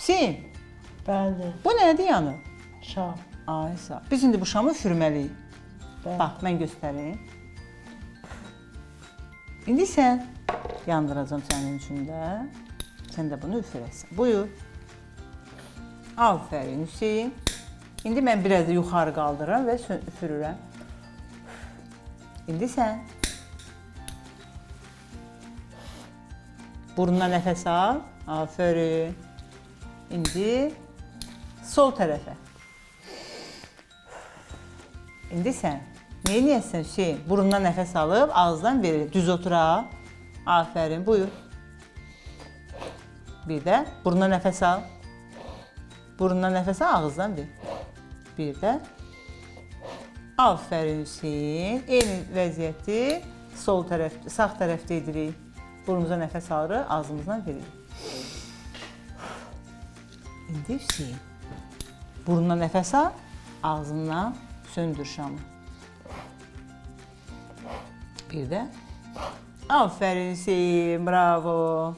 Hüseyin, Bəli, bu nədir yanı? şam. Ay sağ. Biz indi bu şamı üfürməliyik. Bəli. Bax, mən göstərim. İndi sən yandıracam sənin üçün də. Sən də bunu üfürəsən. Buyur. Aferin Hüseyin. İndi mən biraz da yuxarı qaldırıram və üfürürəm. İndi sən. Burundan nəfəs al. Aferin. İndi sol tərəfə. İndi sən. Neyniyəsən Hüseyin? Burundan nəfəs alıb, ağızdan verir. Düz oturaq. Aferin. Buyur. Bir də burundan nəfəs al. Burundan nəfəs al, ağızdan ver. Bir də. Aferin Hüseyin. Eyni vəziyyəti sol tərəfdə, sağ tərəfdə edirik. Burnumuza nəfəs alırıq, ağzımızdan veririk. İndi Hüseyin. Burundan nəfəs al, ağzından söndür şamı. Bir də. Aferin Hüseyin, bravo.